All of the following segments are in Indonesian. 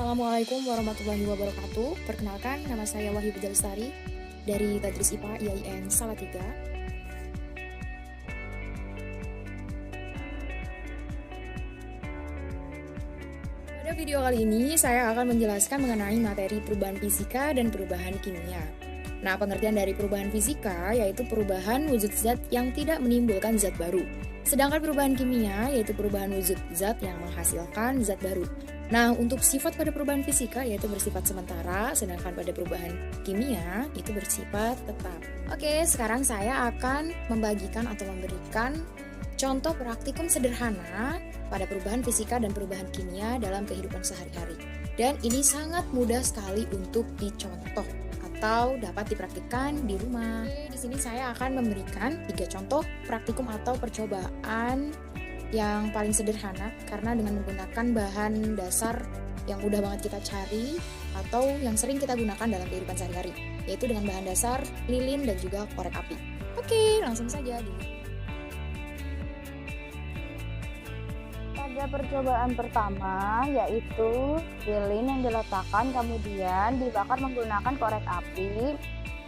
Assalamualaikum warahmatullahi wabarakatuh. Perkenalkan, nama saya Wahyu Puja Lestari dari Tadris IPA IAIN Salatiga. Pada video kali ini, saya akan menjelaskan mengenai materi perubahan fisika dan perubahan kimia. Nah, pengertian dari perubahan fisika yaitu perubahan wujud zat yang tidak menimbulkan zat baru. Sedangkan perubahan kimia yaitu perubahan wujud zat yang menghasilkan zat baru. Nah, untuk sifat pada perubahan fisika yaitu bersifat sementara, sedangkan pada perubahan kimia itu bersifat tetap. Oke, sekarang saya akan membagikan atau memberikan contoh praktikum sederhana pada perubahan fisika dan perubahan kimia dalam kehidupan sehari-hari. Dan ini sangat mudah sekali untuk dicontoh atau dapat dipraktikkan di rumah. Di sini saya akan memberikan 3 contoh praktikum atau percobaan yang paling sederhana karena dengan menggunakan bahan dasar yang mudah banget kita cari atau yang sering kita gunakan dalam kehidupan sehari-hari, yaitu dengan bahan dasar lilin dan juga korek api. Oke, langsung saja Pada percobaan pertama, yaitu lilin yang diletakkan kemudian dibakar menggunakan korek api.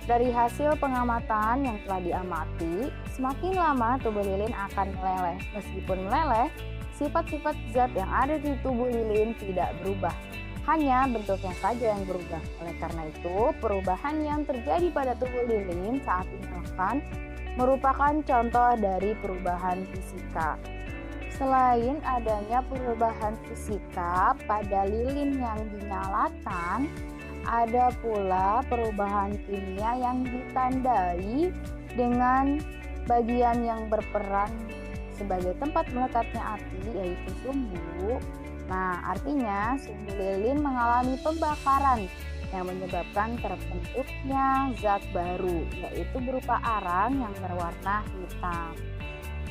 Dari hasil pengamatan yang telah diamati, semakin lama tubuh lilin akan meleleh. Meskipun meleleh, sifat-sifat zat yang ada di tubuh lilin tidak berubah, hanya bentuknya saja yang berubah. Oleh karena itu, perubahan yang terjadi pada tubuh lilin saat dinyalakan merupakan contoh dari perubahan fisika. Selain adanya perubahan fisika pada lilin yang dinyalakan, ada pula perubahan kimia yang ditandai dengan bagian yang berperan sebagai tempat melekatnya api, yaitu sumbu. Nah, artinya sumbu lilin mengalami pembakaran yang menyebabkan terbentuknya zat baru, yaitu berupa arang yang berwarna hitam.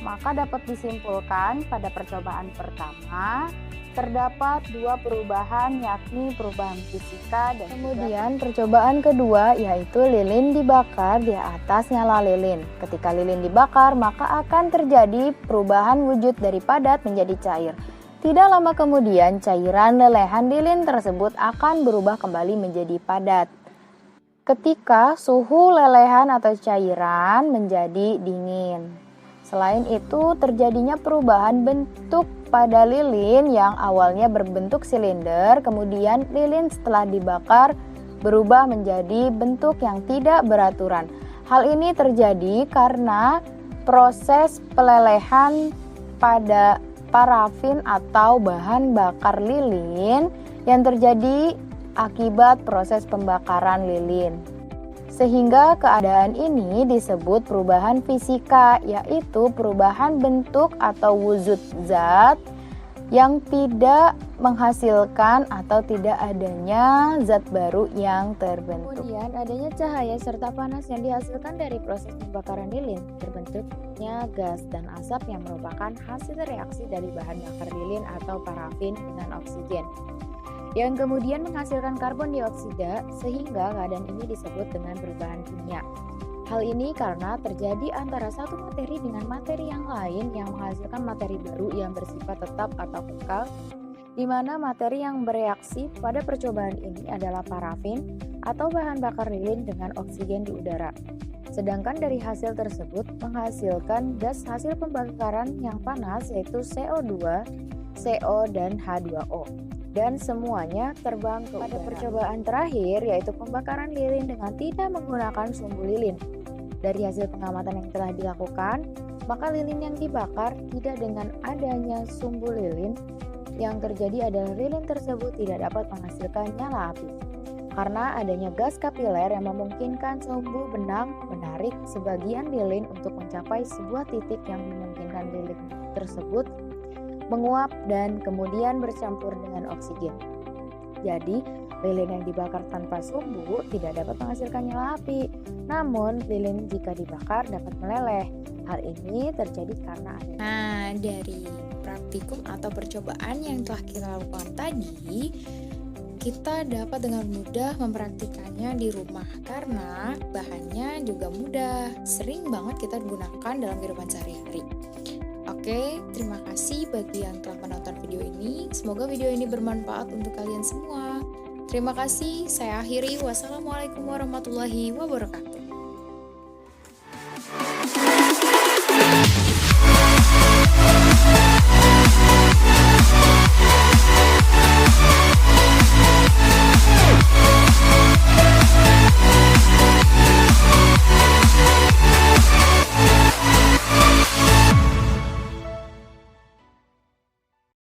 Maka dapat disimpulkan pada percobaan pertama terdapat 2 perubahan, yakni perubahan fisika dan kemudian percobaan kedua yaitu lilin dibakar di atas nyala lilin. Ketika lilin dibakar maka akan terjadi perubahan wujud dari padat menjadi cair. Tidak lama kemudian cairan lelehan lilin tersebut akan berubah kembali menjadi padat ketika suhu lelehan atau cairan menjadi dingin. Selain itu, terjadinya perubahan bentuk pada lilin yang awalnya berbentuk silinder, kemudian lilin setelah dibakar berubah menjadi bentuk yang tidak beraturan. Hal ini terjadi karena proses pelelehan pada parafin atau bahan bakar lilin yang terjadi akibat proses pembakaran lilin. Sehingga keadaan ini disebut perubahan fisika, yaitu perubahan bentuk atau wujud zat yang tidak menghasilkan atau tidak adanya zat baru yang terbentuk. Kemudian adanya cahaya serta panas yang dihasilkan dari proses pembakaran lilin, terbentuknya gas dan asap yang merupakan hasil reaksi dari bahan bakar lilin atau parafin dengan oksigen, yang kemudian menghasilkan karbon dioksida, sehingga keadaan ini disebut dengan perubahan kimia. Hal ini karena terjadi antara satu materi dengan materi yang lain yang menghasilkan materi baru yang bersifat tetap atau kekal, di mana materi yang bereaksi pada percobaan ini adalah parafin atau bahan bakar lilin dengan oksigen di udara. Sedangkan dari hasil tersebut menghasilkan gas hasil pembakaran yang panas yaitu CO2, CO, dan H2O. Dan semuanya terbang ke udara. Pada percobaan terakhir yaitu pembakaran lilin dengan tidak menggunakan sumbu lilin. Dari hasil pengamatan yang telah dilakukan, maka lilin yang dibakar tidak dengan adanya sumbu lilin. Yang terjadi adalah lilin tersebut tidak dapat menghasilkan nyala api karena adanya gas kapiler yang memungkinkan sumbu benang menarik sebagian lilin untuk mencapai sebuah titik yang memungkinkan lilin tersebut menguap dan kemudian bercampur dengan oksigen. Jadi, lilin yang dibakar tanpa sumbu tidak dapat menghasilkan nyala api. Namun, lilin jika dibakar dapat meleleh. Hal ini terjadi karena dari praktikum atau percobaan yang telah kita lakukan tadi, kita dapat dengan mudah mempraktikannya di rumah karena bahannya juga mudah, sering banget kita gunakan dalam kehidupan sehari-hari. Oke, terima kasih bagi yang telah menonton video ini. Semoga video ini bermanfaat untuk kalian semua. Terima kasih, saya akhiri. Wassalamualaikum warahmatullahi wabarakatuh.